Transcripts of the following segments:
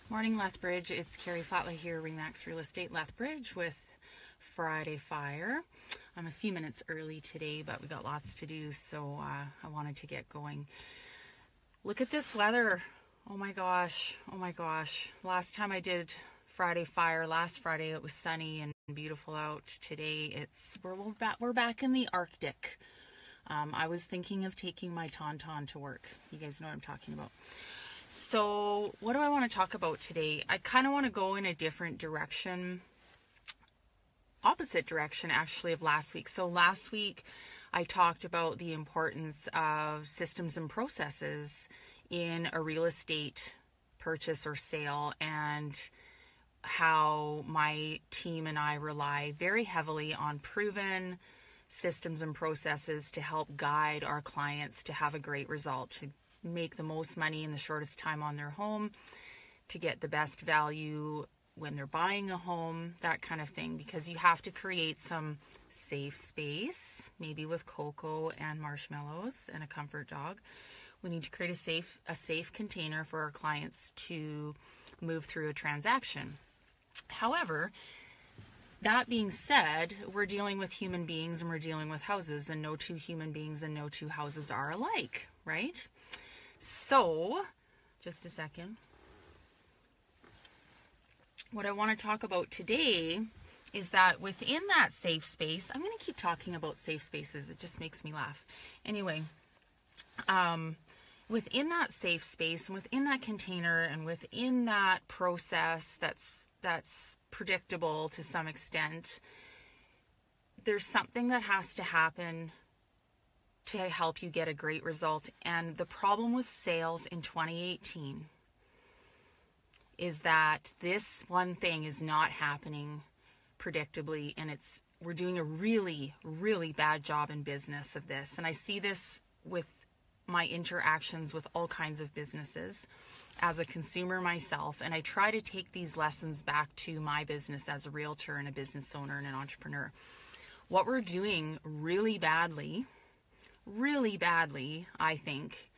Morning, Lethbridge. It's Carrie Fatla here, Remax Real Estate Lethbridge with Friday Fire. I'm a few minutes early today, but we got lots to do, so I wanted to get going. Look at this weather. Oh my gosh. Oh my gosh. Last time I did Friday Fire, last Friday, it was sunny and beautiful out. Today we're back in the Arctic. I was thinking of taking my Tauntaun to work. You guys know what I'm talking about. So what do I want to talk about today? I kind of want to go in a different direction, opposite direction actually of last week. So last week I talked about the importance of systems and processes in a real estate purchase or sale, and how my team and I rely very heavily on proven systems and processes to help guide our clients to have a great result, to make the most money in the shortest time on their home, to get the best value when they're buying a home, that kind of thing. Because you have to create some safe space, maybe with cocoa and marshmallows and a comfort dog. We need to create a safe container for our clients to move through a transaction. However, that being said, we're dealing with human beings and we're dealing with houses, and no two human beings and no two houses are alike, right? So, just a second. What I want to talk about today is that within that safe space, I'm going to keep talking about safe spaces. It just makes me laugh. Anyway, within that safe space and within that container and within that process that's predictable to some extent, there's something that has to happen to help you get a great result. And the problem with sales in 2018 is that this one thing is not happening predictably, and we're doing a really, really bad job in business of this. And I see this with my interactions with all kinds of businesses as a consumer myself, and I try to take these lessons back to my business as a realtor and a business owner and an entrepreneur. What we're doing really badly, I think,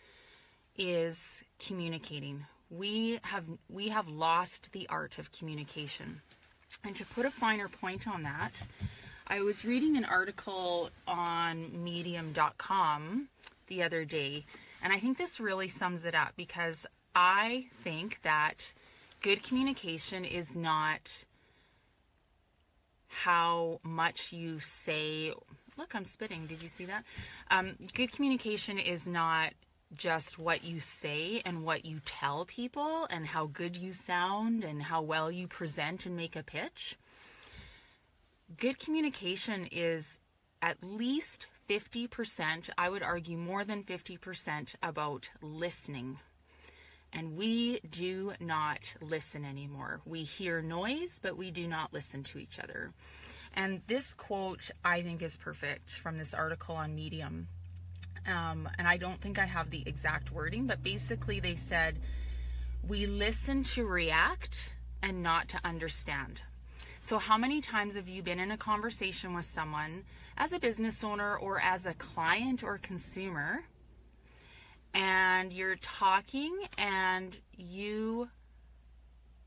is communicating. We have lost the art of communication. And to put a finer point on that, I was reading an article on medium.com the other day, and I think this really sums it up, because I think that good communication is not how much you say. Look, I'm spitting. Did you see that? Good communication is not just what you say and what you tell people and how good you sound and how well you present and make a pitch. Good communication is at least 50%, I would argue more than 50%, about listening. And we do not listen anymore. We hear noise, but we do not listen to each other. And this quote, I think, is perfect from this article on Medium. And I don't think I have the exact wording, but basically they said, we listen to react and not to understand. So how many times have you been in a conversation with someone as a business owner or as a client or consumer, and you're talking and you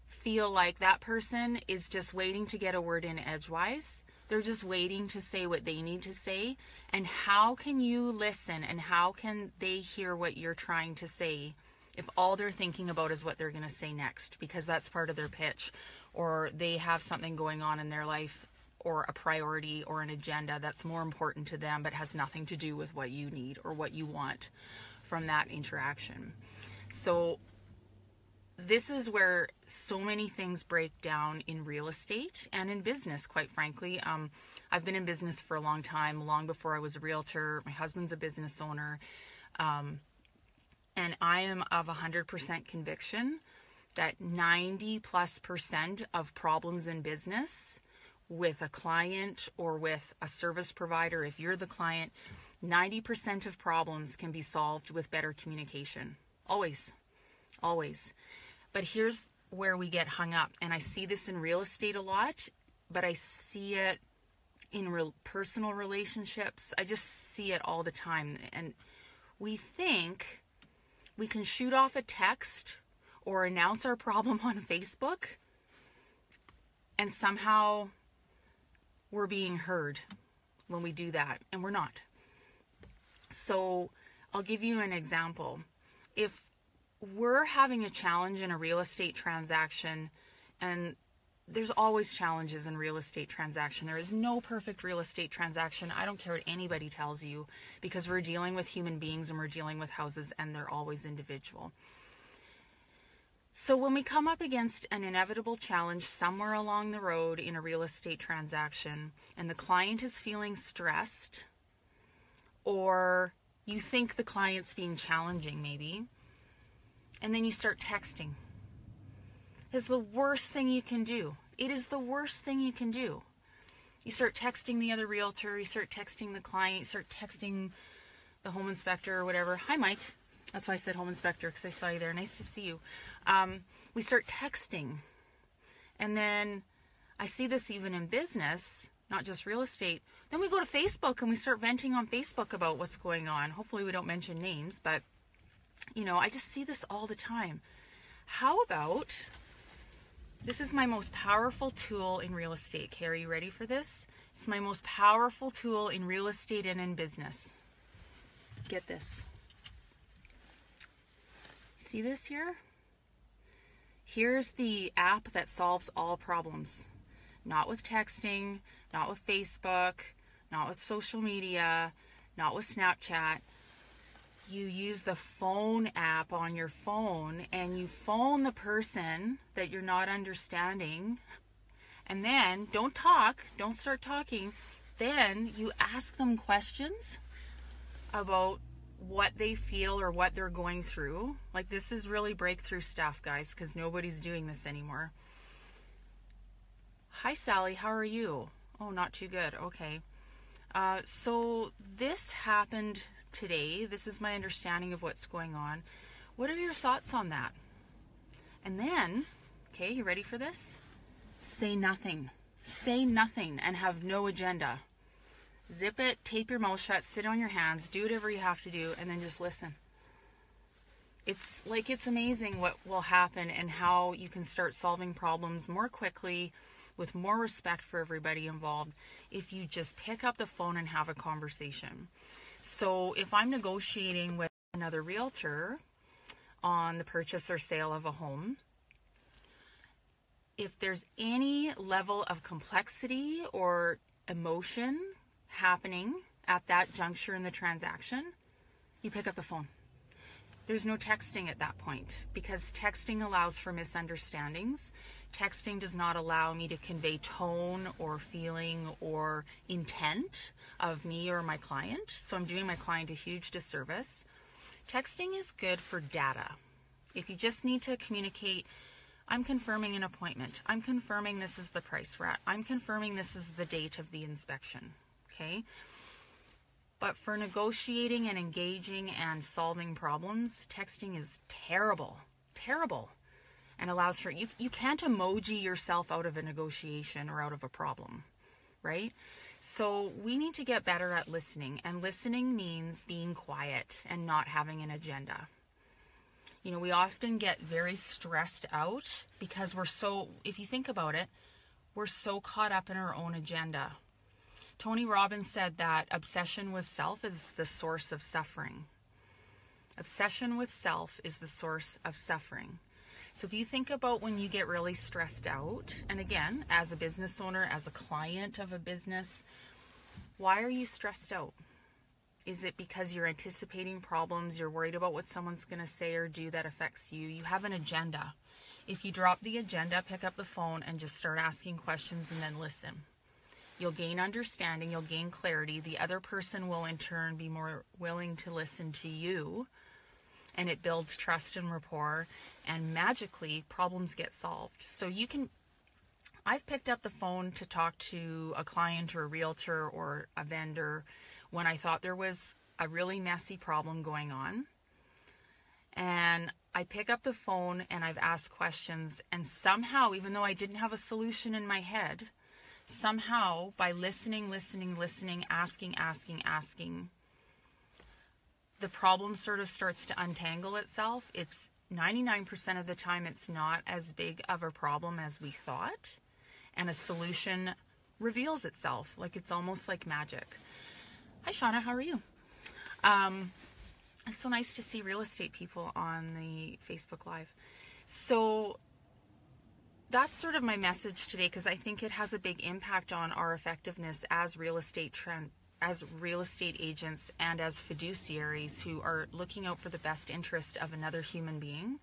feel like that person is just waiting to get a word in edgewise? They're just waiting to say what they need to say. And how can you listen and how can they hear what you're trying to say if all they're thinking about is what they're going to say next, because that's part of their pitch, or they have something going on in their life or a priority or an agenda that's more important to them but has nothing to do with what you need or what you want from that interaction. So this is where so many things break down in real estate and in business, quite frankly. I've been in business for a long time, long before I was a realtor. My husband's a business owner. And I am of 100% conviction that 90+% of problems in business with a client or with a service provider, if you're the client, 90% of problems can be solved with better communication. Always. But here's where we get hung up. And I see this in real estate a lot, but I see it in personal relationships. I just see it all the time. And we think we can shoot off a text or announce our problem on Facebook, and somehow we're being heard when we do that, and we're not. So I'll give you an example. If we're having a challenge in a real estate transaction, and there's always challenges in real estate transaction. There is no perfect real estate transaction. I don't care what anybody tells you, because we're dealing with human beings and we're dealing with houses, and they're always individual. So when we come up against an inevitable challenge somewhere along the road in a real estate transaction, and the client is feeling stressed, or you think the client's being challenging maybe, and then you start texting, is the worst thing you can do. It is the worst thing you can do. You start texting the other realtor, you start texting the client, you start texting the home inspector or whatever. Hi, Mike. That's why I said home inspector, because I saw you there. Nice to see you. We start texting. And then I see this even in business, not just real estate. Then we go to Facebook and we start venting on Facebook about what's going on. Hopefully we don't mention names, but you know, I just see this all the time. How about, this is my most powerful tool in real estate. Okay, are you ready for this? It's my most powerful tool in real estate and in business. Get this. See this here? Here's the app that solves all problems. Not with texting, not with Facebook, not with social media, not with Snapchat. You use the phone app on your phone, and you phone the person that you're not understanding, and then don't start talking. Then you ask them questions about what they feel or what they're going through. Like, this is really breakthrough stuff, guys, because nobody's doing this anymore. Hi, Sally, how are you? Oh, not too good. Okay. So this happened today. This is my understanding of what's going on. What are your thoughts on that? And then, okay, you ready for this? Say nothing. Say nothing and have no agenda. Zip it, tape your mouth shut, sit on your hands, do whatever you have to do, and then just listen. It's amazing what will happen and how you can start solving problems more quickly with more respect for everybody involved if you just pick up the phone and have a conversation. So if I'm negotiating with another realtor on the purchase or sale of a home, if there's any level of complexity or emotion happening at that juncture in the transaction, you pick up the phone. There's no texting at that point, because texting allows for misunderstandings. Texting does not allow me to convey tone or feeling or intent of me or my client. So I'm doing my client a huge disservice. Texting is good for data. If you just need to communicate, I'm confirming an appointment. I'm confirming this is the price we're at. I'm confirming this is the date of the inspection. Okay? But for negotiating and engaging and solving problems, texting is terrible. Terrible. And allows for, you can't emoji yourself out of a negotiation or out of a problem, right? So we need to get better at listening, and listening means being quiet and not having an agenda. You know, we often get very stressed out because we're so, if you think about it, we're so caught up in our own agenda. Tony Robbins said that obsession with self is the source of suffering. Obsession with self is the source of suffering. So if you think about when you get really stressed out, and again, as a business owner, as a client of a business, why are you stressed out? Is it because you're anticipating problems, you're worried about what someone's going to say or do that affects you? You have an agenda. If you drop the agenda, pick up the phone and just start asking questions and then listen. You'll gain understanding, you'll gain clarity. The other person will in turn be more willing to listen to you, and it builds trust and rapport, and magically problems get solved. So you can, I've picked up the phone to talk to a client or a realtor or a vendor when I thought there was a really messy problem going on. And I pick up the phone and I've asked questions, and somehow, even though I didn't have a solution in my head, somehow by listening, asking, the problem sort of starts to untangle itself. It's 99% of the time it's not as big of a problem as we thought, and a solution reveals itself. Like, it's almost like magic. Hi Shauna, how are you? It's so nice to see real estate people on the Facebook Live. So that's sort of my message today, because I think it has a big impact on our effectiveness as real estate agents and as fiduciaries who are looking out for the best interest of another human being.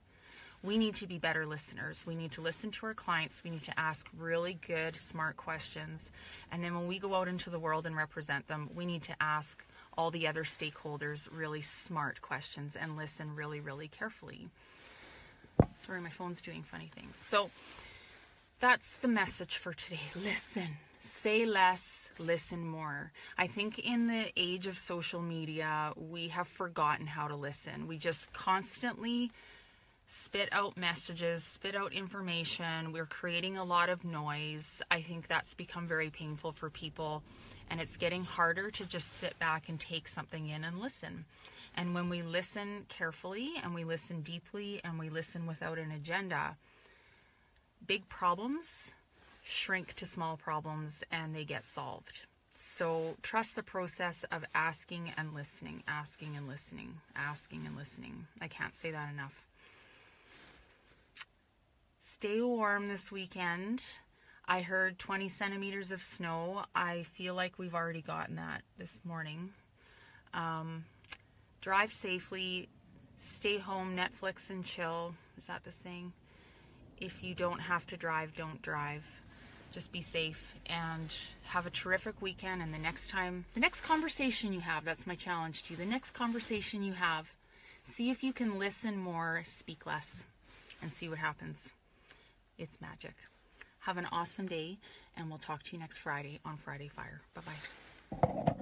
We need to be better listeners. We need to listen to our clients. We need to ask really good, smart questions. And then when we go out into the world and represent them, we need to ask all the other stakeholders really smart questions and listen really, really carefully. Sorry, my phone's doing funny things. So that's the message for today. Listen. Say less, listen more. I think in the age of social media, we have forgotten how to listen. We just constantly spit out messages, spit out information. We're creating a lot of noise. I think that's become very painful for people, and it's getting harder to just sit back and take something in and listen. And when we listen carefully and we listen deeply and we listen without an agenda, big problems shrink to small problems and they get solved. So trust the process of asking and listening, asking and listening, asking and listening. I can't say that enough. Stay warm this weekend. I heard 20 centimeters of snow. I feel like we've already gotten that this morning. Drive safely, stay home, Netflix and chill. Is that the saying? If you don't have to drive, don't drive. Just be safe and have a terrific weekend. And the next conversation you have, that's my challenge to you. The next conversation you have, see if you can listen more, speak less, and see what happens. It's magic. Have an awesome day, and we'll talk to you next Friday on Friday Fire. Bye-bye.